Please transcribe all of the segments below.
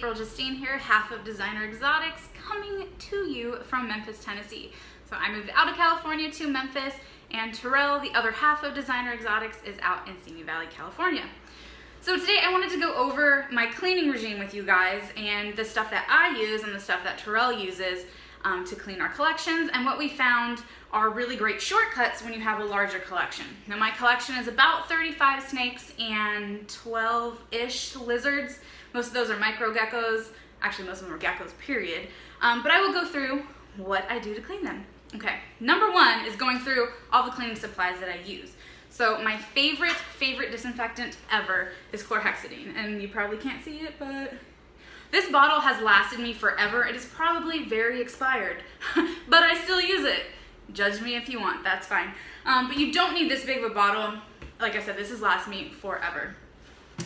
April Justine here, half of Designer Exotics, coming to you from Memphis, Tennessee. So I moved out of California to Memphis, and Terrell, the other half of Designer Exotics, is out in Simi Valley, California. So today I wanted to go over my cleaning regime with you guys and the stuff that I use and the stuff that Terrell uses to clean our collections, and what we found are really great shortcuts when you have a larger collection. Now my collection is about 35 snakes and 12-ish lizards. Most of those are micro geckos. Actually, most of them are geckos, period. But I will go through what I do to clean them. Okay, number one is going through all the cleaning supplies that I use. So my favorite disinfectant ever is chlorhexidine, and you probably can't see it, but this bottle has lasted me forever. It is probably very expired, but I still use it. Judge me if you want, that's fine. But you don't need this big of a bottle. Like I said, this has lasted me forever.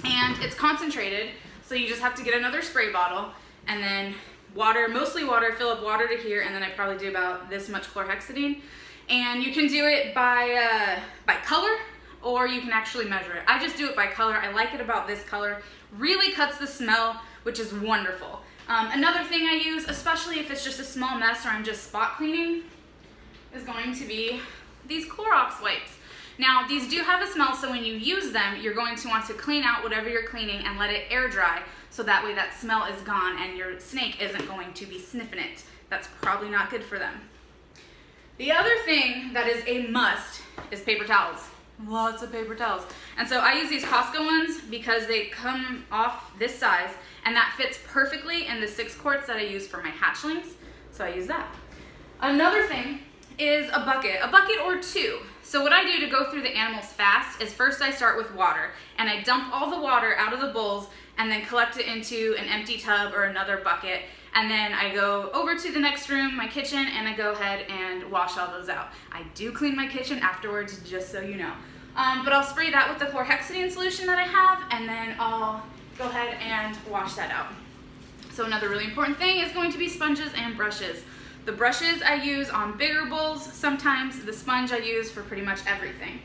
And it's concentrated, so you just have to get another spray bottle, and then water, mostly water, fill up water to here, and then I probably do about this much chlorhexidine. And you can do it by color, or you can actually measure it. I just do it by color. I like it about this color. Really cuts the smell, which is wonderful. Another thing I use, especially if it's just a small mess or I'm just spot cleaning, is going to be these Clorox Wipes. Now, these do have a smell, so when you use them, you're going to want to clean out whatever you're cleaning and let it air dry, so that way that smell is gone and your snake isn't going to be sniffing it. That's probably not good for them. The other thing that is a must is paper towels. Lots of paper towels. And so I use these Costco ones because they come off this size, and that fits perfectly in the 6 quarts that I use for my hatchlings, so I use that. Another thing is a bucket or 2. So what I do to go through the animals fast is first I start with water, and I dump all the water out of the bowls and then collect it into an empty tub or another bucket, and then I go over to the next room, my kitchen, and I go ahead and wash all those out. I do clean my kitchen afterwards, just so you know. But I'll spray that with the Chlorhexidine Solution that I have, and then I'll go ahead and wash that out. So another really important thing is going to be sponges and brushes. The brushes I use on bigger bowls sometimes, the sponge I use for pretty much everything.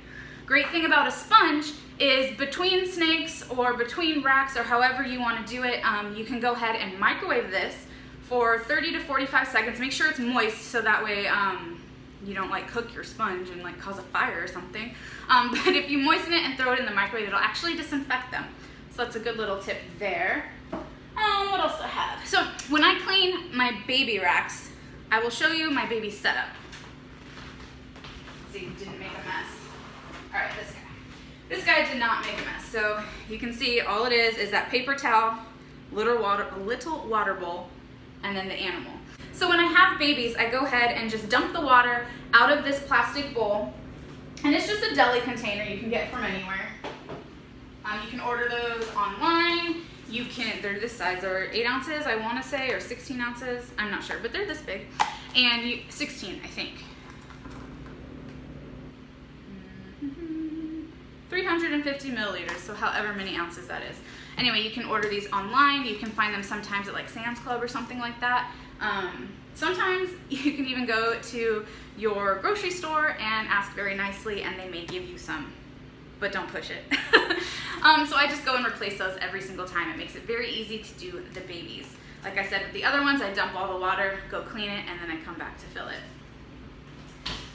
Great thing about a sponge is between snakes or between racks or however you want to do it, you can go ahead and microwave this for 30 to 45 seconds. Make sure it's moist so that way you don't like cook your sponge and like cause a fire or something. But if you moisten it and throw it in the microwave, it'll actually disinfect them. So that's a good little tip there. What else do I have? So when I clean my baby racks, I will show you my baby setup. Let's see, didn't make a mess. All right, this guy. This guy did not make a mess. So you can see all it is that paper towel, little water bowl, and then the animal. So when I have babies, I go ahead and just dump the water out of this plastic bowl, and it's just a deli container you can get from anywhere. You can order those online. They're this size, they're 8 ounces, I want to say, or 16 ounces, I'm not sure, but they're this big, and 16, I think. 350 milliliters, so however many ounces that is. Anyway, you can order these online. You can find them sometimes at like Sam's Club or something like that. Sometimes you can even go to your grocery store and ask very nicely, and they may give you some, but don't push it. So I just go and replace those every single time. It makes it very easy to do the babies. Like I said, with the other ones, I dump all the water, go clean it, and then I come back to fill it.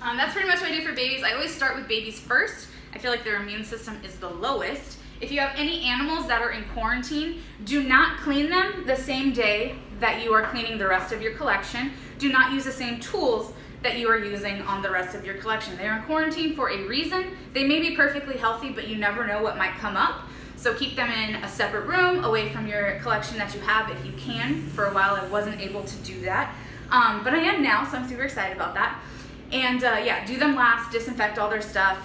That's pretty much what I do for babies. I always start with babies first. I feel like their immune system is the lowest. If you have any animals that are in quarantine, do not clean them the same day that you are cleaning the rest of your collection. Do not use the same tools that you are using on the rest of your collection. They are in quarantine for a reason. They may be perfectly healthy, but you never know what might come up. So keep them in a separate room away from your collection that you have if you can. For a while I wasn't able to do that, but I am now, so I'm super excited about that. And yeah, do them last, disinfect all their stuff,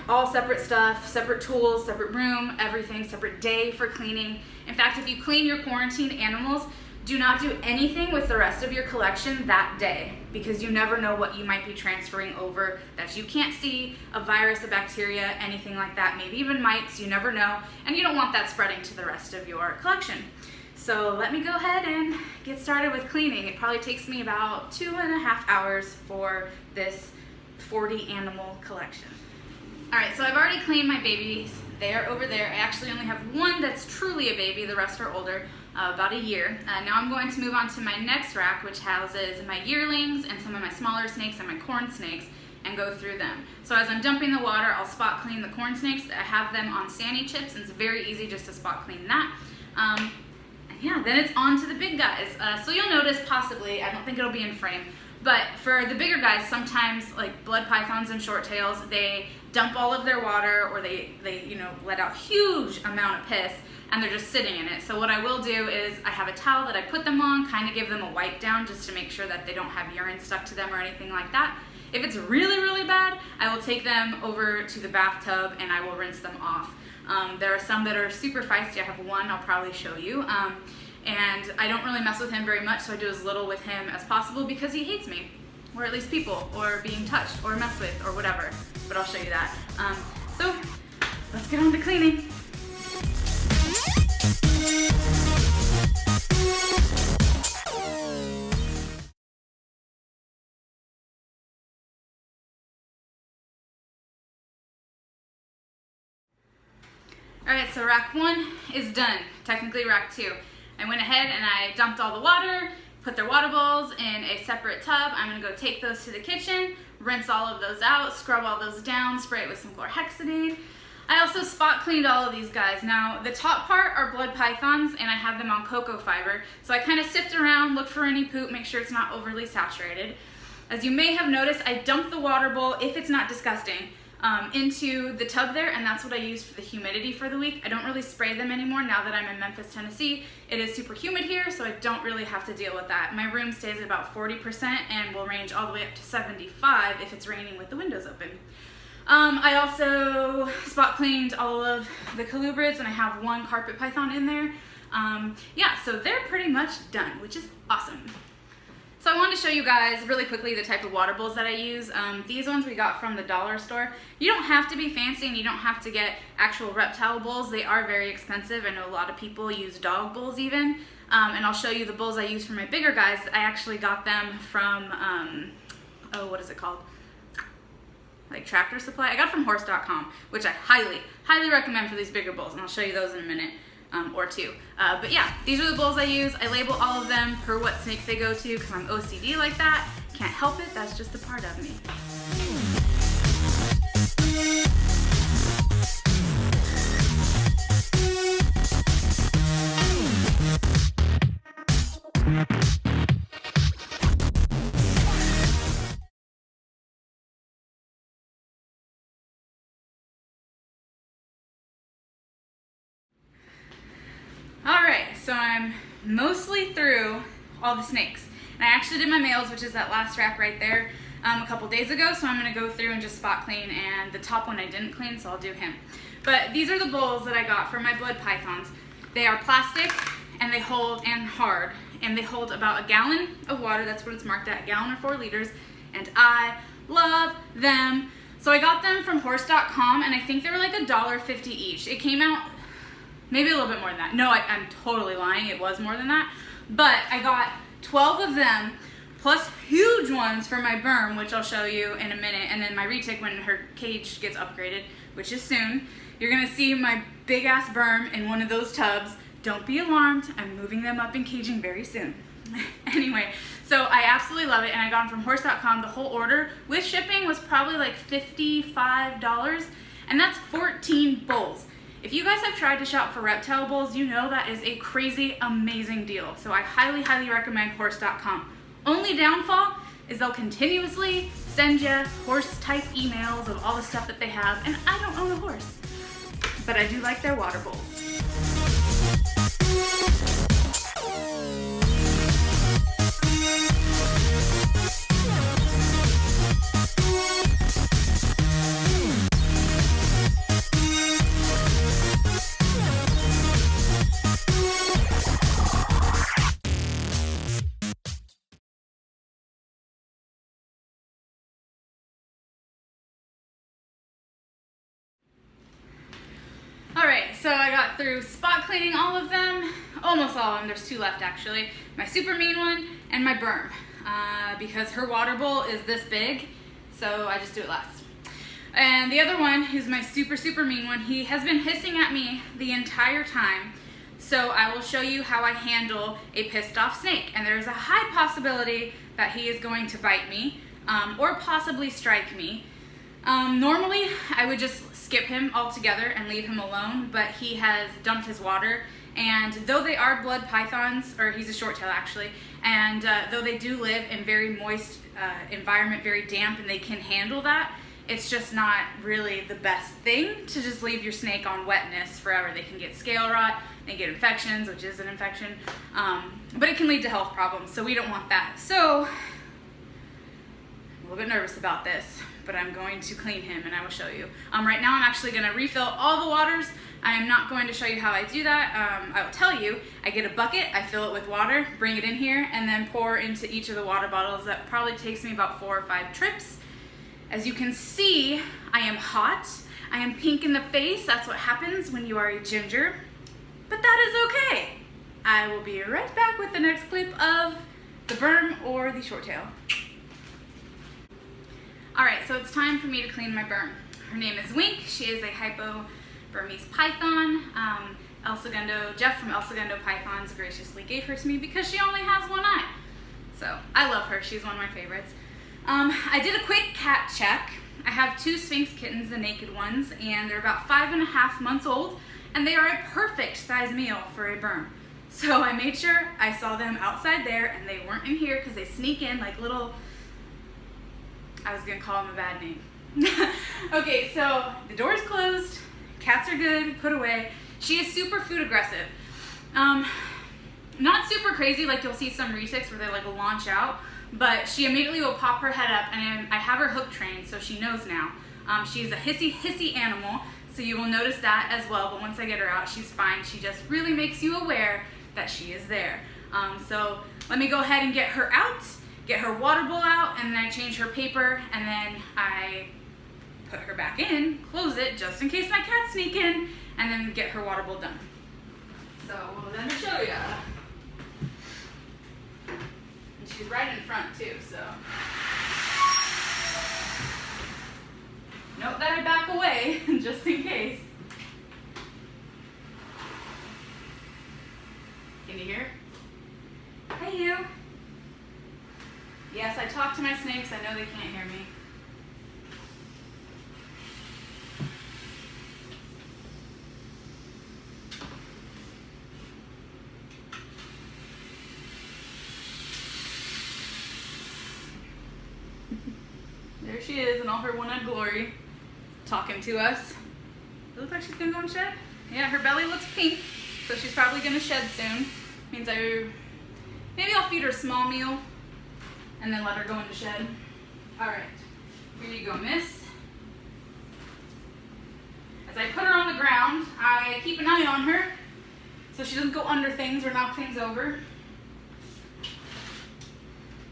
all separate stuff, separate tools, separate room, everything, separate day for cleaning. In fact, if you clean your quarantined animals, do not do anything with the rest of your collection that day, because you never know what you might be transferring over that you can't see, a virus, a bacteria, anything like that, maybe even mites, you never know, and you don't want that spreading to the rest of your collection. So let me go ahead and get started with cleaning. It probably takes me about 2.5 hours for this 40 animal collection. All right, so I've already cleaned my babies. They are over there. I actually only have one that's truly a baby. The rest are older. about a year. Now I'm going to move on to my next rack, which houses my yearlings and some of my smaller snakes and my corn snakes, and go through them. So as I'm dumping the water, I'll spot clean the corn snakes. I have them on Sani chips, and it's very easy just to spot clean that. And yeah, then it's on to the big guys. So you'll notice possibly, I don't think it'll be in frame, but for the bigger guys, sometimes like blood pythons and short tails, they dump all of their water, or they let out huge amount of piss, and they're just sitting in it. So what I will do is I have a towel that I put them on, kind of give them a wipe down just to make sure that they don't have urine stuck to them or anything like that. If it's really, really bad, I will take them over to the bathtub and I will rinse them off. There are some that are super feisty. I have one I'll probably show you. And I don't really mess with him very much, so I do as little with him as possible because he hates me, or at least people, or being touched, or messed with, or whatever. But I'll show you that. So let's get on to cleaning. Alright, so rack 1 is done. Technically rack 2. I went ahead and I dumped all the water, put their water bowls in a separate tub. I'm going to go take those to the kitchen, rinse all of those out, scrub all those down, spray it with some chlorhexidine. I also spot cleaned all of these guys. Now, the top part are blood pythons, and I have them on cocoa fiber. So I kind of sift around, look for any poop, make sure it's not overly saturated. As you may have noticed, I dump the water bowl, if it's not disgusting, into the tub there, and that's what I use for the humidity for the week. I don't really spray them anymore now that I'm in Memphis, Tennessee. It is super humid here, so I don't really have to deal with that. My room stays at about 40% and will range all the way up to 75 if it's raining with the windows open. I also spot cleaned all of the colubrids, and I have one carpet python in there. Yeah, so they're pretty much done, which is awesome. So I wanted to show you guys really quickly the type of water bowls that I use. These ones we got from the dollar store. You don't have to be fancy, and you don't have to get actual reptile bowls. They are very expensive. I know a lot of people use dog bowls even. And I'll show you the bowls I use for my bigger guys. I actually got them from, oh, what is it called? Like Tractor Supply. I got it from horse.com, which I highly, highly recommend for these bigger bowls, and I'll show you those in a minute. Or two. But yeah, these are the bowls I use. I label all of them per what snake they go to because I'm OCD like that. Can't help it, that's just a part of me. Alright, so I'm mostly through all the snakes. And I actually did my males, which is that last rack right there, a couple days ago, so I'm going to go through and just spot clean, and the top one I didn't clean, so I'll do him. But these are the bowls that I got for my blood pythons. They are plastic, and they hold, and hard, and they hold about a gallon of water. That's what it's marked at, a gallon or 4 liters, and I love them. So I got them from horse.com, and I think they were like $1.50 each. It came out maybe a little bit more than that. No, I'm totally lying. It was more than that. But I got 12 of them, plus huge ones for my Burm, which I'll show you in a minute, and then my retic when her cage gets upgraded, which is soon. You're going to see my big-ass Burm in one of those tubs. Don't be alarmed. I'm moving them up in caging very soon. Anyway, so I absolutely love it, and I got them from horse.com. The whole order with shipping was probably like $55, and that's 14 bowls. If you guys have tried to shop for reptile bowls, you know that is a crazy, amazing deal. So I highly, highly recommend horse.com. Only downfall is they'll continuously send you horse-type emails of all the stuff that they have, and I don't own a horse. But I do like their water bowls. Alright, so I got through spot cleaning all of them, almost all of them, there's 2 left actually. My super mean one and my Burm, because her water bowl is this big, so I just do it last. And the other one, who's my super, super mean one, he has been hissing at me the entire time. So I will show you how I handle a pissed off snake. And there's a high possibility that he is going to bite me or possibly strike me. Normally, I would just skip him altogether and leave him alone, but he has dumped his water. And though they are blood pythons, or he's a short tail actually, and though they do live in very moist environment, very damp, and they can handle that, it's just not really the best thing to just leave your snake on wetness forever. They can get scale rot, they get infections, which is an infection, but it can lead to health problems, so we don't want that. So, I'm a little bit nervous about this, but I'm going to clean him and I will show you. Right now I'm actually going to refill all the waters. I am not going to show you how I do that. I will tell you, I get a bucket, I fill it with water, bring it in here, and then pour into each of the water bottles. That probably takes me about 4 or 5 trips. As you can see, I am hot. I am pink in the face. That's what happens when you are a ginger. But that is okay. I will be right back with the next clip of the Burm or the short tail. Alright, so it's time for me to clean my Burm. Her name is Wink. She is a hypo Burmese python. Jeff from El Segundo Pythons graciously gave her to me because she only has one eye. So I love her. She's one of my favorites. I did a quick cat check. I have 2 Sphinx kittens, the naked ones, and they're about 5.5 months old, and they are a perfect size meal for a Burm. So I made sure I saw them outside there, and they weren't in here because they sneak in like little, I was gonna call them a bad name. Okay, so the door's closed, cats are good, put away. She is super food aggressive. Not super crazy, like you'll see some retics where they like launch out, but she immediately will pop her head up, and I have her hook trained, so she knows now. She's a hissy animal, so you will notice that as well, but once I get her out, she's fine. She just really makes you aware that she is there. So let me go ahead and get her out, get her water bowl out, and then I change her paper, and then I put her back in, close it, just in case my cats sneak in, and then get her water bowl done. So let me show you. And she's right in front too, so. Note that I back away, just in case. Can you hear? Hey you. Yes, I talk to my snakes. I know they can't hear me. There she is in all her one-eyed glory, talking to us. It looks like she's gonna go and shed. Yeah, her belly looks pink, so she's probably gonna shed soon. Means maybe I'll feed her a small meal and then let her go into shed. All right, here you go, miss. As I put her on the ground, I keep an eye on her so she doesn't go under things or knock things over.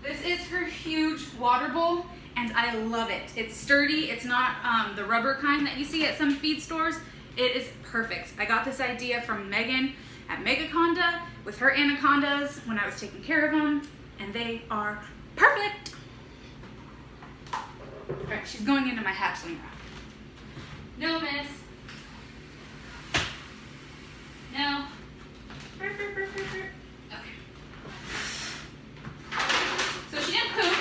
This is her huge water bowl, and I love it. It's sturdy. It's not the rubber kind that you see at some feed stores. It is perfect. I got this idea from Megan at Megaconda with her anacondas when I was taking care of them, and they are perfect. All right, she's going into my hatchling rack. No, miss. No. Okay. So she didn't poop.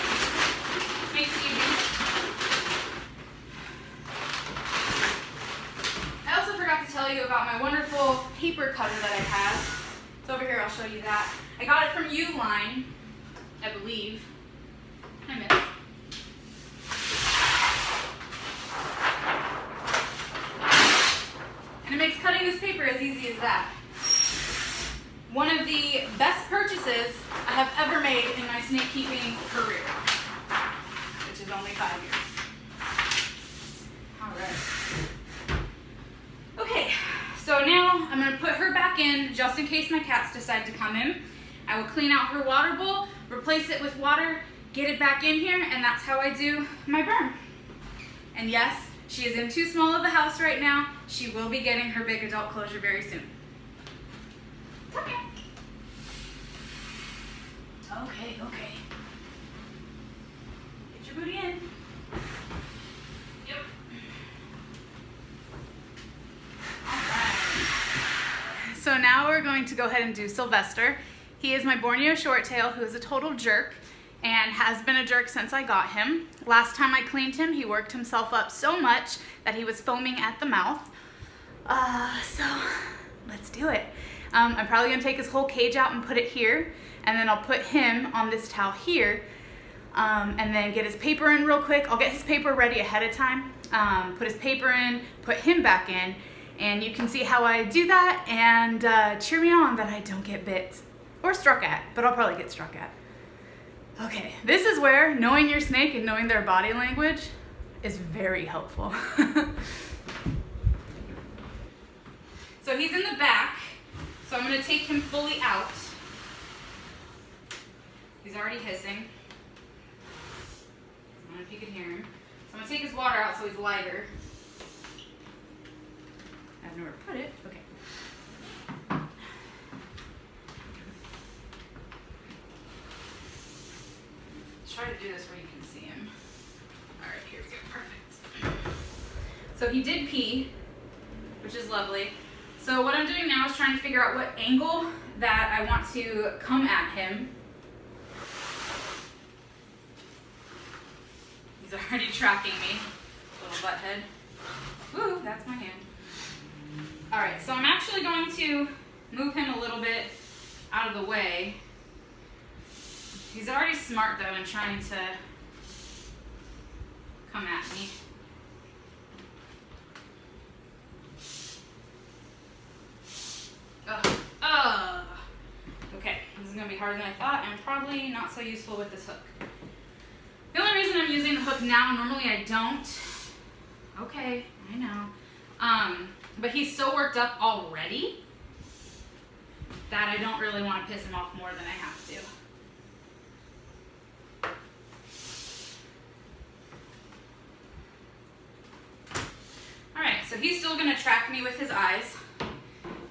Makes it easy. I also forgot to tell you about my wonderful paper cutter that I have. It's over here, I'll show you that. I got it from Uline, I believe. I missed. And it makes cutting this paper as easy as that. One of the best purchases I have ever made in my snake keeping career, which is only 5 years. All right. Okay, so now I'm gonna put her back in just in case my cats decide to come in. I will clean out her water bowl, replace it with water, get it back in here, and that's how I do my Burm. And yes, she is in too small of a house right now. She will be getting her big adult closure very soon. Come here. Okay. Get your booty in. Yep. Alright. So So now we're going to go ahead and do Sylvester. He is my Borneo short-tail who is a total jerk and has been a jerk since I got him. Last time I cleaned him, he worked himself up so much that he was foaming at the mouth. So let's do it. I'm probably gonna take his whole cage out and put it here, and then I'll put him on this towel here, and then get his paper in real quick. I'll get his paper ready ahead of time, put his paper in, put him back in, and you can see how I do that, and cheer me on that I don't get bit or struck at, but I'll probably get struck at. Okay, this is where knowing your snake and knowing their body language is very helpful. So he's in the back, so I'm gonna take him fully out. He's already hissing. I don't know if you can hear him. So I'm gonna take his water out so he's lighter. I have nowhere to put it, okay. Try to do this where you can see him. All right, here we go, perfect. So he did pee, which is lovely. So what I'm doing now is trying to figure out what angle that I want to come at him. He's already tracking me, little butthead. Woo, that's my hand. All right, so I'm actually going to move him a little bit out of the way. He's already smart though and trying to come at me. Okay, this is gonna be harder than I thought and probably not so useful with this hook. The only reason I'm using the hook now, normally I don't. Okay, I know. But he's so worked up already that I don't really want to piss him off more than I have to. So he's still gonna track me with his eyes. I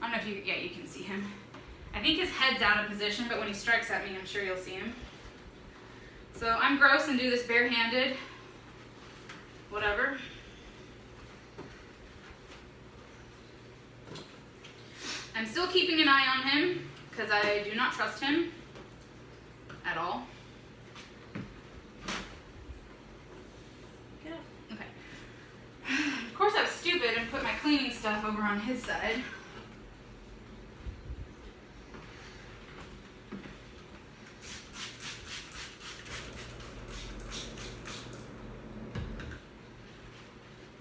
don't know if you, yeah, you can see him. I think his head's out of position, but when he strikes at me, I'm sure you'll see him. So I'm gross and do this barehanded, whatever. I'm still keeping an eye on him because I do not trust him at all. Get up. Okay. Of course I was stupid and put my cleaning stuff over on his side.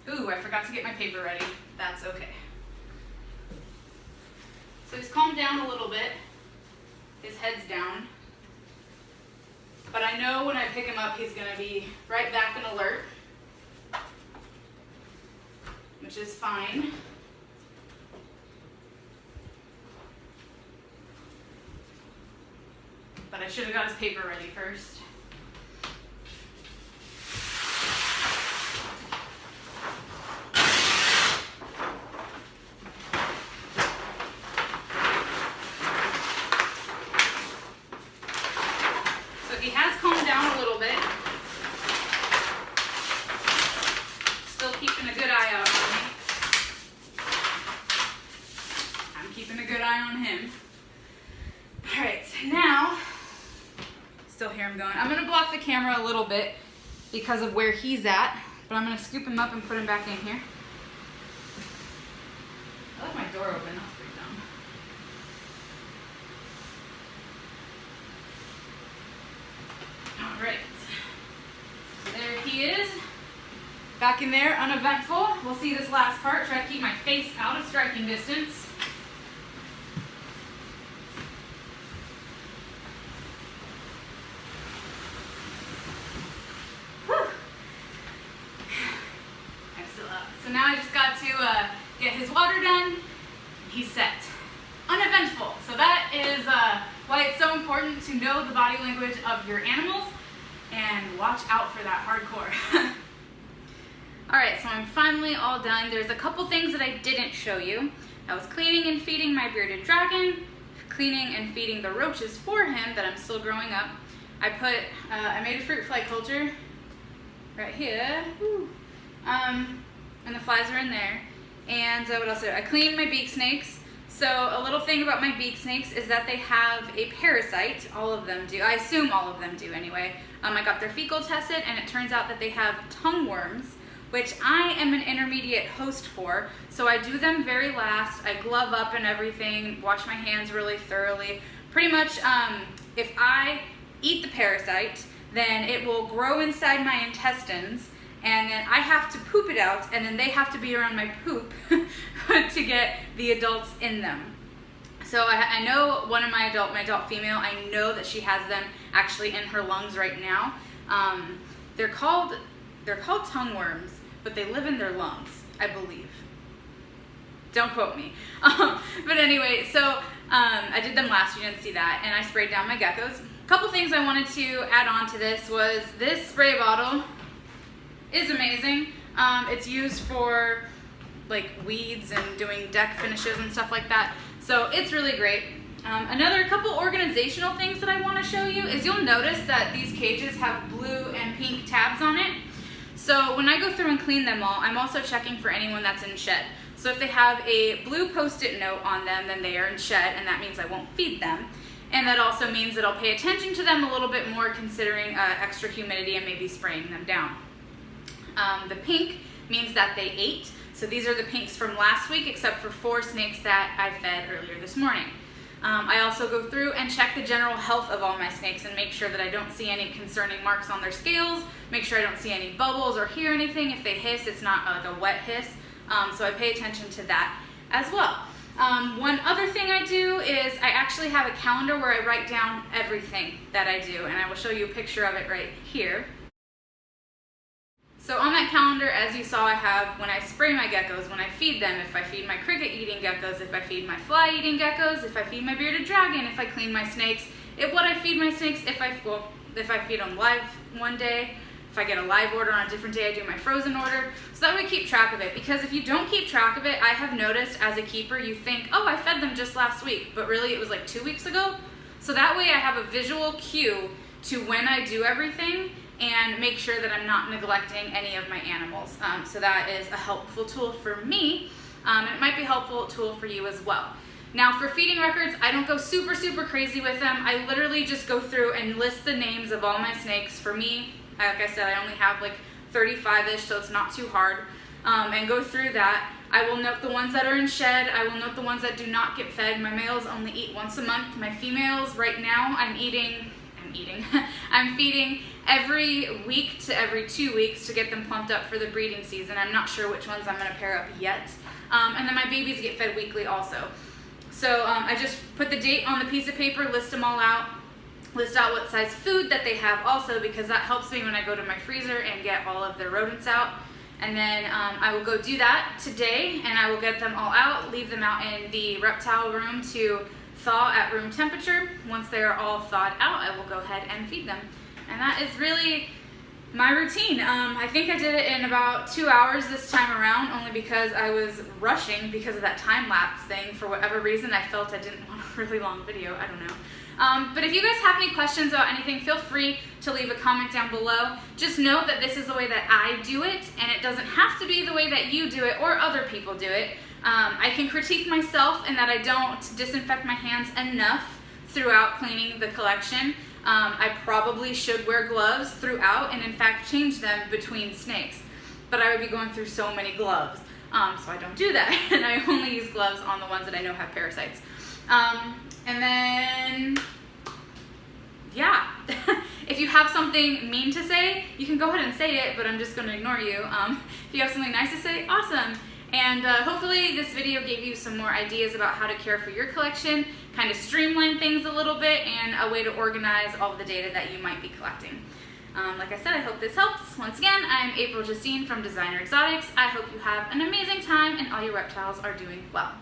Ooh, I forgot to get my paper ready. That's okay. So he's calmed down a little bit. His head's down. But I know when I pick him up, he's gonna be right back and alert, which is fine. But I should have got his paper ready first. So he has calmed down a little bit. Still keeping a good eye out on me. I'm keeping a good eye on him. All right, now, still hear him going. I'm gonna block the camera a little bit because of where he's at, but I'm gonna scoop him up and put him back in here. I left my door open, that's pretty dumb. All right, there he is. Back in there, uneventful. We'll see this last part. Try to keep my face out of striking distance. So now I just got to get his water done. He's set. Uneventful. So that is why it's so important to know the body language of your animals and watch out for that hardcore. Alright, so I'm finally all done. There's a couple things that I didn't show you. I was cleaning and feeding my bearded dragon, cleaning and feeding the roaches for him that I'm still growing up. I made a fruit fly culture right here. Woo. And the flies are in there. And what else did I cleaned my beak snakes. So a little thing about my beak snakes is that they have a parasite. All of them do. I assume all of them do anyway. I got their fecal tested, and it turns out that they have tongue worms, which I am an intermediate host for. So I do them very last. I glove up and everything, wash my hands really thoroughly. Pretty much, if I eat the parasite, then it will grow inside my intestines, and then I have to poop it out, and then they have to be around my poop to get the adults in them. So I know one of my adult female, I know that she has them actually in her lungs right now. They're called tongue worms, but they live in their lungs, I believe. Don't quote me. But anyway, so I did them last, you didn't see that, and I sprayed down my geckos. A couple things I wanted to add on to this was this spray bottle is amazing. It's used for like weeds and doing deck finishes and stuff like that. So it's really great. Another couple organizational things that I want to show you is you'll notice that these cages have blue and pink tabs on it. So when I go through and clean them all, I'm also checking for anyone that's in shed. So if they have a blue Post-it note on them, then they are in shed, and that means I won't feed them. And that also means that I'll pay attention to them a little bit more, considering extra humidity and maybe spraying them down. The pink means that they ate. So these are the pinks from last week, except for 4 snakes that I fed earlier this morning. I also go through and check the general health of all my snakes and make sure that I don't see any concerning marks on their scales, make sure I don't see any bubbles or hear anything. If they hiss, it's not like a wet hiss. So I pay attention to that as well. One other thing I do is I actually have a calendar where I write down everything that I do, and I will show you a picture of it right here. So on that calendar, as you saw, I have when I spray my geckos, when I feed them, if I feed my cricket eating geckos, if I feed my fly eating geckos, if I feed my bearded dragon, if I clean my snakes, what I feed my snakes, if I feed them live one day, if I get a live order on a different day, I do my frozen order. So that way I keep track of it, because if you don't keep track of it, I have noticed as a keeper, you think, oh, I fed them just last week, but really it was like 2 weeks ago. So that way I have a visual cue to when I do everything and make sure that I'm not neglecting any of my animals. So that is a helpful tool for me, and it might be a helpful tool for you as well. Now for feeding records, I don't go super crazy with them. I literally just go through and list the names of all my snakes. For me, like I said, I only have like 35-ish, so it's not too hard, and go through that. I will note the ones that are in shed. I will note the ones that do not get fed. My males only eat once a month. My females, right now, I'm feeding every week to every 2 weeks to get them plumped up for the breeding season. I'm not sure which ones I'm going to pair up yet. And then my babies get fed weekly also. So I just put the date on the piece of paper, list them all out, list out what size food that they have also, because that helps me when I go to my freezer and get all of the rodents out. And then I will go do that today, and I will get them all out, leave them out in the reptile room to thaw at room temperature. Once they're all thawed out, I will go ahead and feed them. And that is really my routine. I think I did it in about 2 hours this time around, only because I was rushing because of that time-lapse thing. For whatever reason, I felt I didn't want a really long video. I don't know. But if you guys have any questions about anything, feel free to leave a comment down below. Just note that this is the way that I do it, and it doesn't have to be the way that you do it or other people do it. I can critique myself in that I don't disinfect my hands enough throughout cleaning the collection. I probably should wear gloves throughout, and in fact change them between snakes. But I would be going through so many gloves, so I don't do that. And I only use gloves on the ones that I know have parasites. And then, yeah, if you have something mean to say, you can go ahead and say it, but I'm just going to ignore you. If you have something nice to say, awesome. And hopefully this video gave you some more ideas about how to care for your collection, kind of streamline things a little bit, and a way to organize all of the data that you might be collecting. Like I said, I hope this helps. Once again, I'm April Justine from Designer Exotics. I hope you have an amazing time and all your reptiles are doing well.